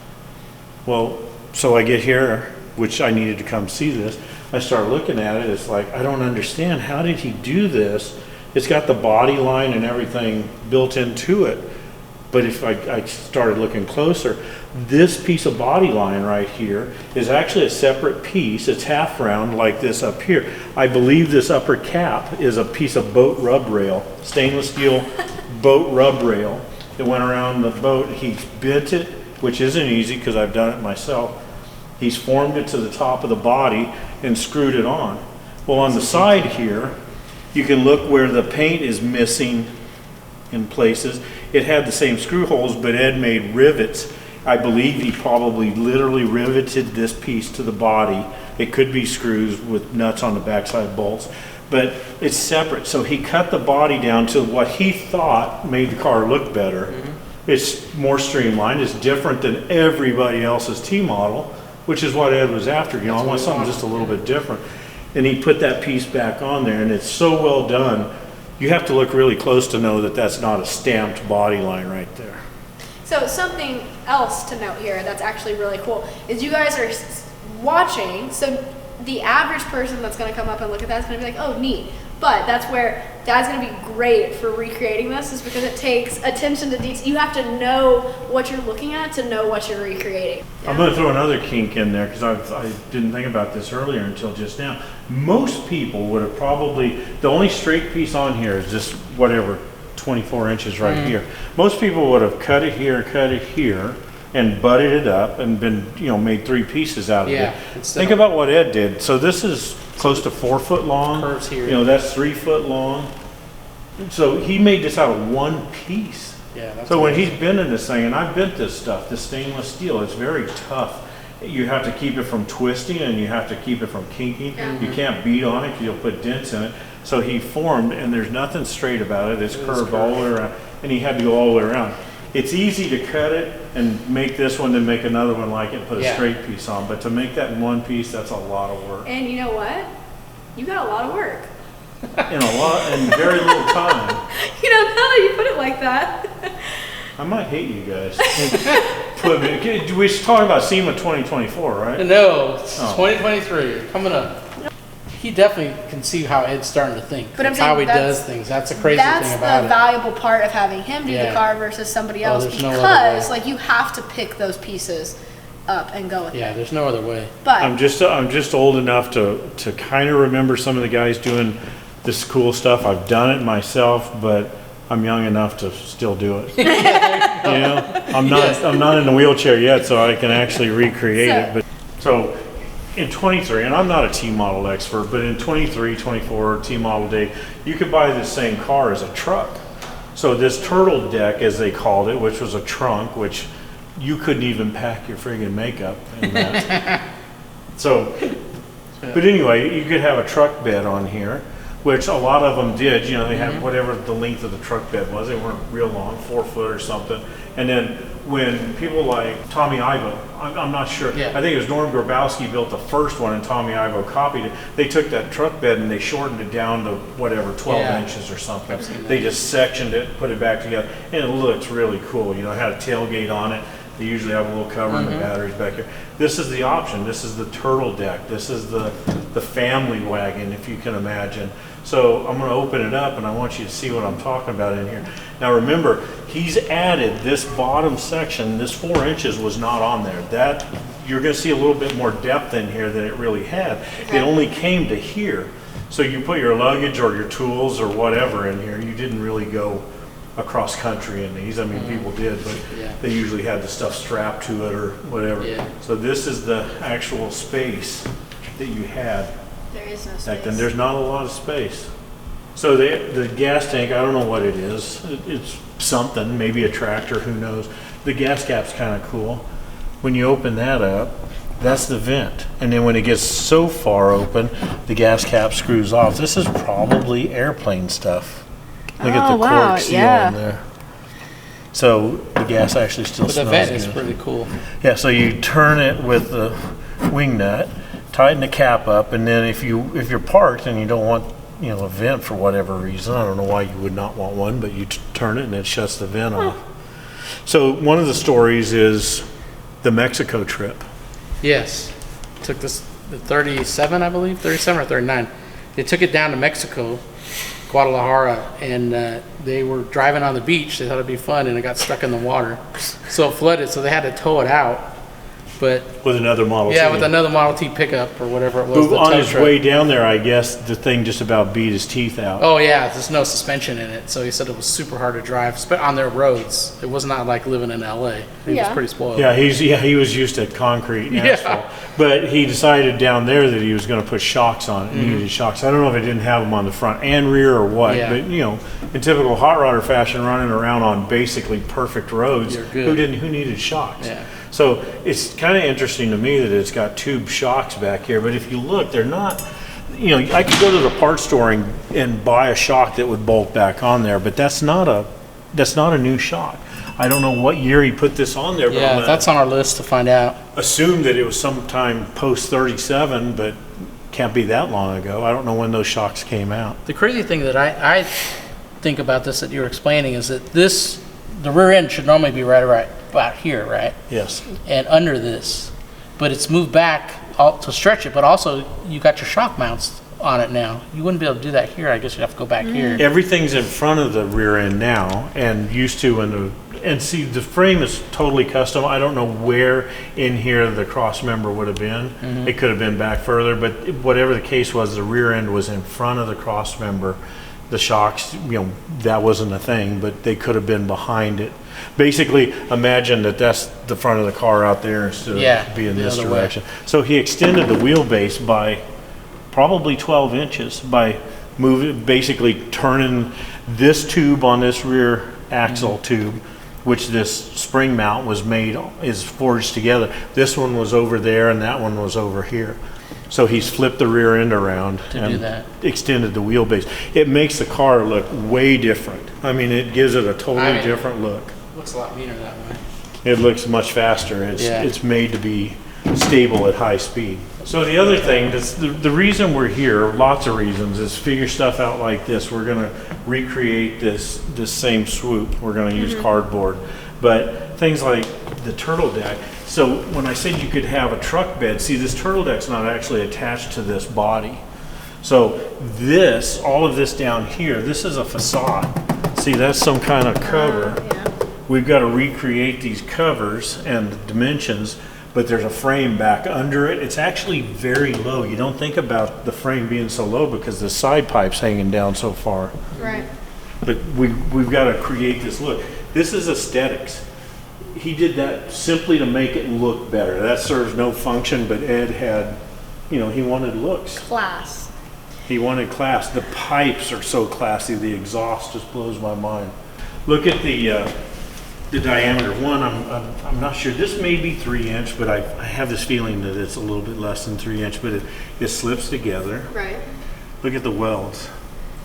Speaker 2: Well, so I get here, which I needed to come see this. I start looking at it, it's like, I don't understand. How did he do this? It's got the body line and everything built into it. But if I started looking closer, this piece of body line right here is actually a separate piece. It's half round like this up here. I believe this upper cap is a piece of boat rub rail, stainless steel boat rub rail that went around the boat. He bent it, which isn't easy because I've done it myself. He's formed it to the top of the body and screwed it on. Well, on the side here, you can look where the paint is missing in places. It had the same screw holes, but Ed made rivets. I believe he probably literally riveted this piece to the body. It could be screws with nuts on the backside bolts, but it's separate. So he cut the body down to what he thought made the car look better. It's more streamlined. It's different than everybody else's T model, which is what Ed was after. You know, I want something just a little bit different. And he put that piece back on there, and it's so well done. You have to look really close to know that that's not a stamped body line right there.
Speaker 1: So something else to note here that's actually really cool is you guys are watching. So the average person that's going to come up and look at that is going to be like, oh, neat. But that's where Dad's going to be great for recreating this, is because it takes attention to detail. You have to know what you're looking at to know what you're recreating. Yeah.
Speaker 2: I'm going to throw another kink in there because I didn't think about this earlier until just now. Most people would have probably, the only straight piece on here is just whatever, 24 inches right here. Most people would have cut it here, and butted it up and been, made 3 pieces out of it. Think about what Ed did. So this is close to 4 foot long.
Speaker 3: Curves here.
Speaker 2: That's 3 foot long. So he made this out of 1 piece.
Speaker 3: Yeah. That's
Speaker 2: so when he's bending this thing, and I've bent this stuff, this stainless steel, it's very tough. You have to keep it from twisting, and you have to keep it from kinking. You can't beat on it because you'll put dents in it. So he formed, and there's nothing straight about it. It's curved all the way around, and he had to go all the way around. It's easy to cut it and make this one, then make another one like it, and put a straight piece on. But to make that in 1 piece, that's a lot of work.
Speaker 1: And you know what? You got a lot of work.
Speaker 2: In very little time.
Speaker 1: Now that you put it like that.
Speaker 2: I might hate you guys. We should talk about SEMA 2024, right?
Speaker 3: No, it's 2023 coming up. He definitely can see how Ed's starting to think,
Speaker 1: but
Speaker 3: like how he does things. That's the crazy thing about it.
Speaker 1: That's the valuable part of having him do the car versus somebody else, because you have to pick those pieces up and go with it.
Speaker 3: Yeah, there's no other way.
Speaker 1: But
Speaker 2: I'm just old enough to kind of remember some of the guys doing this cool stuff. I've done it myself, but I'm young enough to still do it. I'm not in a wheelchair yet, so I can actually recreate it. But so in 23, and I'm not a T-model expert, but in 23, 24 T-model day, you could buy this same car as a truck. So this turtle deck, as they called it, which was a trunk, which you couldn't even pack your friggin' makeup in that. But anyway, you could have a truck bed on here, which a lot of them did. They had whatever the length of the truck bed was. They weren't real long, 4 foot or something. And then when people like Tommy Ivo, I'm not sure, I think it was Norm Grabowski built the first one and Tommy Ivo copied it. They took that truck bed and they shortened it down to whatever, 12 inches or something. They just sectioned it, put it back together, and it looks really cool. It had a tailgate on it. They usually have a little cover and the batteries back here. This is the option. This is the turtle deck. This is the family wagon, if you can imagine. So I'm going to open it up, and I want you to see what I'm talking about in here. Now remember, he's added this bottom section. This 4 inches was not on there. That you're going to see a little bit more depth in here than it really had. It only came to here. So you put your luggage or your tools or whatever in here. You didn't really go across country in these. I mean, people did, but they usually had the stuff strapped to it or whatever. So this is the actual space that you had.
Speaker 1: There is no space.
Speaker 2: Back then, there's not a lot of space. So the gas tank, I don't know what it is. It's something, maybe a tractor, who knows. The gas cap's kind of cool. When you open that up, that's the vent. And then when it gets so far open, the gas cap screws off. This is probably airplane stuff. Look at the cork seal in there. So the gas actually still smells good.
Speaker 3: But the vent is pretty cool.
Speaker 2: Yeah, so you turn it with the wing nut, tighten the cap up, and then if you're parked and you don't want a vent for whatever reason, I don't know why you would not want one, but you turn it and it shuts the vent off. So one of the stories is the Mexico trip.
Speaker 3: Yes, took the 37, I believe, 37 or 39. They took it down to Mexico, Guadalajara, and they were driving on the beach. They thought it'd be fun, and it got stuck in the water, so it flooded. So they had to tow it out. But
Speaker 2: with another Model T.
Speaker 3: Yeah, with another Model T pickup or whatever it was.
Speaker 2: On his way down there, I guess the thing just about beat his teeth out.
Speaker 3: Oh yeah, there's no suspension in it, so he said it was super hard to drive on their roads. It was not like living in LA. He was pretty spoiled.
Speaker 2: Yeah, he was used to concrete and asphalt. But he decided down there that he was going to put shocks on it. Needed shocks. I don't know if it didn't have them on the front and rear or what, but in typical hot rodder fashion, running around on basically perfect roads, who needed shocks?
Speaker 3: Yeah.
Speaker 2: So it's kind of interesting to me that it's got tube shocks back here, but if you look, they're not, I could go to the parts store and buy a shock that would bolt back on there, but that's not a new shock. I don't know what year he put this on there, but
Speaker 3: that's on our list to find out.
Speaker 2: Assume that it was sometime post 37, but can't be that long ago. I don't know when those shocks came out.
Speaker 3: The crazy thing that I think about this that you're explaining is that the rear end should normally be right about here, right?
Speaker 2: Yes.
Speaker 3: And under this, but it's moved back to stretch it, but also you got your shock mounts on it now. You wouldn't be able to do that here. I guess you'd have to go back here.
Speaker 2: Everything's in front of the rear end now, and used to and see, the frame is totally custom. I don't know where in here the cross member would have been. It could have been back further, but whatever the case was, the rear end was in front of the cross member. The shocks, that wasn't a thing, but they could have been behind it. Basically, imagine that that's the front of the car out there instead of being this direction. So he extended the wheelbase by probably 12 inches by basically turning this tube on this rear axle tube, which this spring mount is forged together. This one was over there and that one was over here. So he's flipped the rear end around and extended the wheelbase. It makes the car look way different. I mean, it gives it a totally different look.
Speaker 3: Looks a lot meaner that way.
Speaker 2: It looks much faster. It's made to be stable at high speed. So the other thing, the reason we're here, lots of reasons, is figure stuff out like this. We're going to recreate this same swoop. We're going to use cardboard. But things like the turtle deck. So when I said you could have a truck bed, see, this turtle deck's not actually attached to this body. So all of this down here, this is a facade. See, that's some kind of cover. We've got to recreate these covers and the dimensions, but there's a frame back under it. It's actually very low. You don't think about the frame being so low because the side pipe's hanging down so far.
Speaker 1: Right.
Speaker 2: But we've got to create this look. This is aesthetics. He did that simply to make it look better. That serves no function, but Ed had, he wanted looks.
Speaker 1: Class.
Speaker 2: He wanted class. The pipes are so classy. The exhaust just blows my mind. Look at the diameter. One, I'm not sure. This may be 3-inch, but I have this feeling that it's a little bit less than 3-inch, but it slips together.
Speaker 1: Right.
Speaker 2: Look at the welds.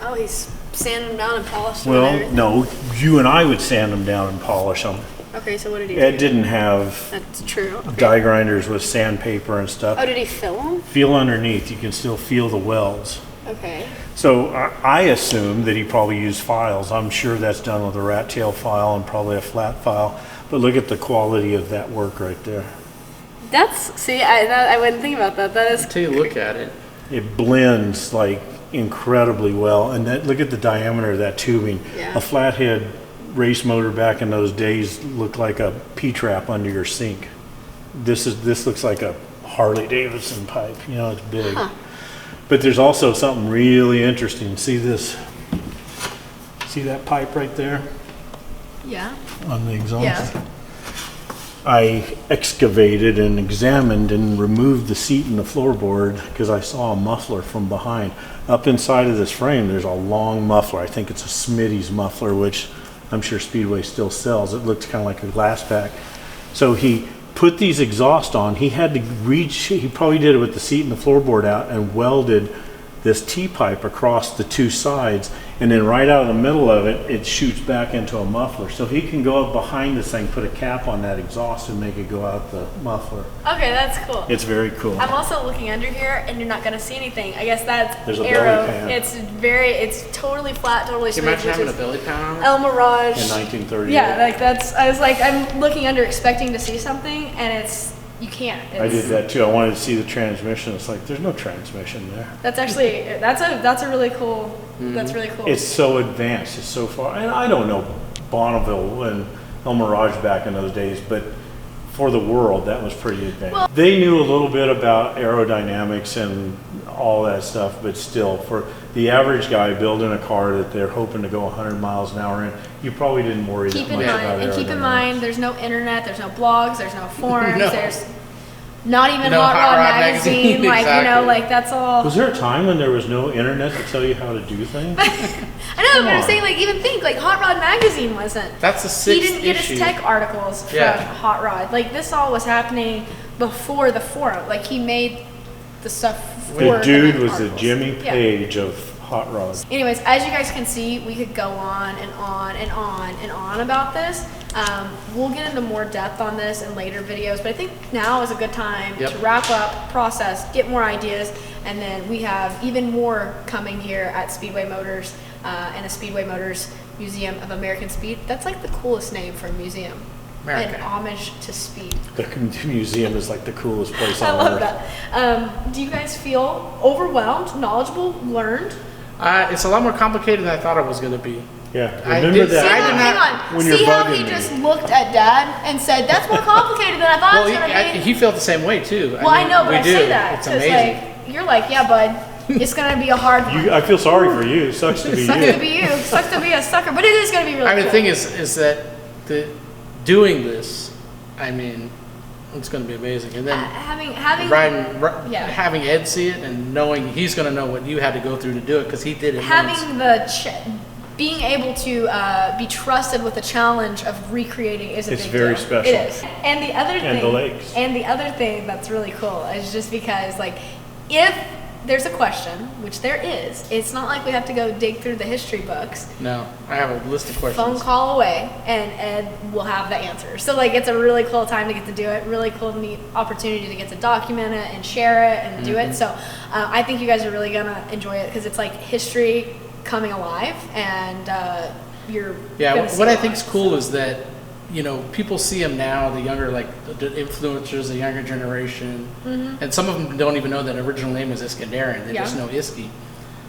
Speaker 1: Oh, he's sanding them down and polishing
Speaker 2: them.
Speaker 1: them.
Speaker 2: Well, no, you and I would sand them down and polish them.
Speaker 1: Okay, so what did he do?
Speaker 2: Ed didn't have
Speaker 1: That's true. Okay.
Speaker 2: die grinders with sandpaper and stuff.
Speaker 1: Oh, did he fill them?
Speaker 2: Feel underneath. You can still feel the welds.
Speaker 1: Okay.
Speaker 2: So I assume that he probably used files. I'm sure that's done with a rat tail file and probably a flat file. But look at the quality of that work right there.
Speaker 1: I wouldn't think about that. That is.
Speaker 3: Until you look at it.
Speaker 2: It blends like incredibly well. And look at the diameter of that tubing.
Speaker 1: Yeah.
Speaker 2: A flathead race motor back in those days looked like a P-trap under your sink. This looks like a Harley Davidson pipe. It's big. Huh. But there's also something really interesting. See this? See that pipe right there?
Speaker 1: Yeah.
Speaker 2: On the exhaust?
Speaker 1: Yeah.
Speaker 2: I excavated and examined and removed the seat and the floorboard because I saw a muffler from behind. Up inside of this frame, there's a long muffler. I think it's a Smitty's muffler, which I'm sure Speedway still sells. It looks kind of like a glass pack. So he put these exhaust on. He had to he probably did it with the seat and the floorboard out and welded this T-pipe across the two sides, and then right out of the middle of it, it shoots back into a muffler. So he can go up behind this thing, put a cap on that exhaust, and make it go out the muffler.
Speaker 1: Okay, that's cool.
Speaker 2: It's very cool.
Speaker 1: I'm also looking under here, and you're not going to see anything. I guess that's
Speaker 2: There's a
Speaker 1: Aero.
Speaker 2: belly pan.
Speaker 1: It's totally flat, totally
Speaker 3: Can
Speaker 1: smooth.
Speaker 3: you imagine having a belly pan on it?
Speaker 1: El Mirage.
Speaker 2: In 1938.
Speaker 1: Yeah, I was like, I'm looking under expecting to see something, and you can't.
Speaker 2: I did that too. I wanted to see the transmission. It's like, there's no transmission there.
Speaker 1: That's actually, that's a really cool, that's really cool.
Speaker 2: It's so advanced. It's so far. And I don't know Bonneville and El Mirage back in those days, but for the world, that was pretty advanced. Well, they knew a little bit about aerodynamics and all that stuff, but still, for the average guy building a car that they're hoping to go 100 miles an hour in, you probably didn't worry that much about aerodynamics.
Speaker 1: Keep in mind, there's no internet, there's no blogs, there's no forums,
Speaker 3: No.
Speaker 1: There's not even
Speaker 3: No
Speaker 1: Hot Rod
Speaker 3: Magazine,
Speaker 1: Like,
Speaker 3: exactly.
Speaker 1: that's all.
Speaker 2: Was there a time when there was no internet to tell you how to do things?
Speaker 1: I know,
Speaker 2: Come
Speaker 1: but I'm
Speaker 2: on.
Speaker 1: saying, even think, Hot Rod Magazine wasn't.
Speaker 3: That's the
Speaker 1: He
Speaker 3: sixth
Speaker 1: didn't get
Speaker 3: issue.
Speaker 1: his tech articles from Hot Rod. This all was happening before the forum. He made the stuff for
Speaker 2: The dude was the
Speaker 1: articles.
Speaker 2: Jimmy
Speaker 1: Yeah.
Speaker 2: Page of hot rods.
Speaker 1: Anyways, as you guys can see, we could go on and on and on and on about this. We'll get into more depth on this in later videos, but I think now is a good time to wrap up, process, get more ideas, and then we have even more coming here at Speedway Motors and a Speedway Motors Museum of American Speed. That's the coolest name for a museum.
Speaker 3: America.
Speaker 1: homage to speed.
Speaker 2: The museum is like the coolest place
Speaker 1: I
Speaker 2: on
Speaker 1: love
Speaker 2: earth.
Speaker 1: that. Do you guys feel overwhelmed, knowledgeable, learned?
Speaker 3: It's a lot more complicated than I thought it was going to be.
Speaker 2: Yeah,
Speaker 3: I
Speaker 2: remember
Speaker 3: did-
Speaker 2: that.
Speaker 3: I did not-
Speaker 1: Hang on.
Speaker 2: when you're
Speaker 1: See how
Speaker 2: bugging
Speaker 1: he
Speaker 2: me.
Speaker 1: just looked at Dad and said, "That's more complicated than I thought it was going to be."
Speaker 3: He felt the same way too.
Speaker 1: Well, I
Speaker 3: mean,
Speaker 1: know, but
Speaker 3: we
Speaker 1: I
Speaker 3: do.
Speaker 1: say that.
Speaker 3: It's
Speaker 1: 'cause,
Speaker 3: amazing.
Speaker 1: like, you're like, yeah, bud, it's going to be a hard one.
Speaker 2: I feel sorry for you. It sucks to be
Speaker 1: Sucks
Speaker 2: you.
Speaker 1: to be you. Sucks to be a sucker. But it is going to be really
Speaker 3: I mean,
Speaker 1: cool.
Speaker 3: the thing is that doing this, I mean, it's going to be amazing. And then
Speaker 1: having
Speaker 3: having Ed see it and knowing he's going to know what you had to go through to do it because he did it once.
Speaker 1: having being able to be trusted with the challenge of recreating is a
Speaker 2: It's
Speaker 1: big
Speaker 2: very
Speaker 1: deal.
Speaker 2: special.
Speaker 1: It is. And the other thing,
Speaker 2: And the lakes.
Speaker 1: and the other thing that's really cool is just because, like, if there's a question, which there is, it's not like we have to go dig through the history books.
Speaker 3: No, I have a list of questions.
Speaker 1: Phone call away, and Ed will have the answer. So, like, it's a really cool time to get to do it. Really cool, neat opportunity to get to document it and share it and do it. So, I think you guys are really gonna enjoy it because it's like history coming alive, and you're gonna see
Speaker 3: what
Speaker 1: a
Speaker 3: I
Speaker 1: lot.
Speaker 3: think is cool is that people see him now, the younger, like the influencers, the younger generation, and some of them don't even know that original name is Iskenderian. They just
Speaker 1: Yeah.
Speaker 3: know Isky.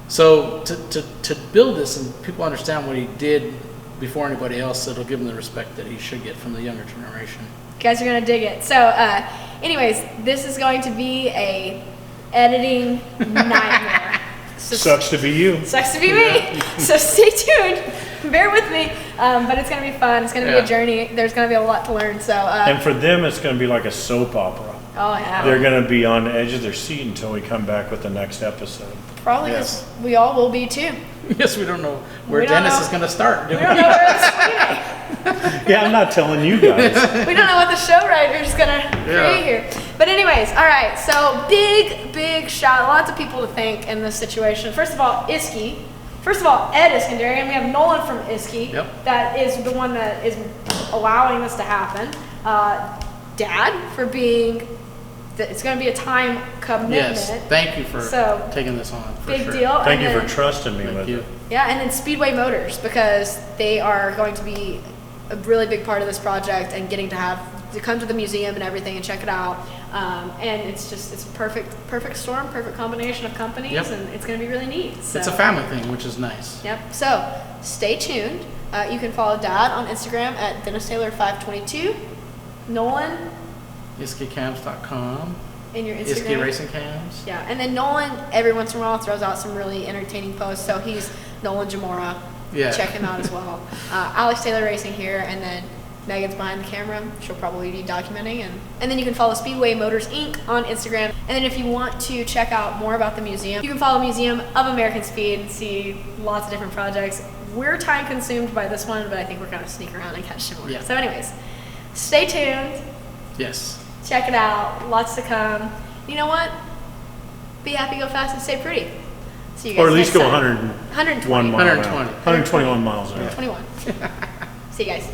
Speaker 3: So to build this and people understand what he did before anybody else, it'll give him the respect that he should get from the younger generation.
Speaker 1: You guys are gonna dig it. So, anyways, this is going to be a editing nightmare. So
Speaker 2: Sucks to be you.
Speaker 1: Sucks to be me. So stay tuned. Bear with me. But it's gonna be fun. It's gonna be
Speaker 3: Yeah.
Speaker 1: a journey. There's gonna be a lot to learn. So,
Speaker 2: And for them, it's going to be like a soap opera.
Speaker 1: oh yeah,
Speaker 2: They're going to be on the edge of their seat until we come back with the next episode.
Speaker 1: probably
Speaker 3: Yes.
Speaker 1: 'cause we all will be too.
Speaker 3: Yes, we don't know where
Speaker 1: We don't
Speaker 3: Dennis
Speaker 1: know.
Speaker 3: is going to start. Do
Speaker 1: We
Speaker 3: we?
Speaker 1: don't know where it's leading.
Speaker 2: Yeah, I'm not telling you guys.
Speaker 1: We don't know what the show writer's gonna
Speaker 3: Yeah.
Speaker 1: create here. But anyways, all right. So big shout. Lots of people to thank in this situation. First of all, Isky. First of all, Ed Iskenderian. We have Nolan from Isky.
Speaker 3: Yep.
Speaker 1: That is the one that is allowing this to happen. Dad for being. It's going to be a time commitment.
Speaker 3: Yes, thank you for
Speaker 1: So,
Speaker 3: taking this on. For
Speaker 1: Big
Speaker 3: sure.
Speaker 1: deal.
Speaker 2: Thank
Speaker 1: And
Speaker 2: you
Speaker 1: then-
Speaker 2: for trusting me
Speaker 3: Thank
Speaker 2: with
Speaker 3: you.
Speaker 2: it.
Speaker 1: Yeah, and then Speedway Motors, because they are going to be a really big part of this project and getting to come to the museum and everything and check it out. And it's a perfect storm, perfect combination of companies,
Speaker 3: Yep.
Speaker 1: and it's going to be really neat. So,
Speaker 3: It's a family thing, which is nice.
Speaker 1: Yep. So stay tuned. You can follow Dad on Instagram at DennisTaylor522. Nolan
Speaker 3: IskyCams.com.
Speaker 1: in your
Speaker 3: Isky
Speaker 1: Instagram.
Speaker 3: Racing Cams.
Speaker 1: Yeah, and then Nolan every once in a while throws out some really entertaining posts. So he's Nolan Jamora.
Speaker 3: Yeah.
Speaker 1: Check him out as well. Alex Taylor Racing here, and then Megan's behind the camera. She'll probably be documenting, and then you can follow Speedway Motors Inc. on Instagram. And then if you want to check out more about the museum, you can follow Museum of American Speed and see lots of different projects. We're time consumed by this one, but I think we're gonna sneak around and catch some more.
Speaker 3: Yeah.
Speaker 1: So, anyways, stay tuned.
Speaker 3: Yes.
Speaker 1: Check it out. Lots to come. You know what? Be happy, go fast, and stay pretty. See you guys
Speaker 2: Or at least
Speaker 1: next
Speaker 2: go
Speaker 1: time.
Speaker 2: 101
Speaker 1: 120.
Speaker 2: miles.
Speaker 3: 120.
Speaker 2: 121 miles an hour.
Speaker 1: 121. See you guys.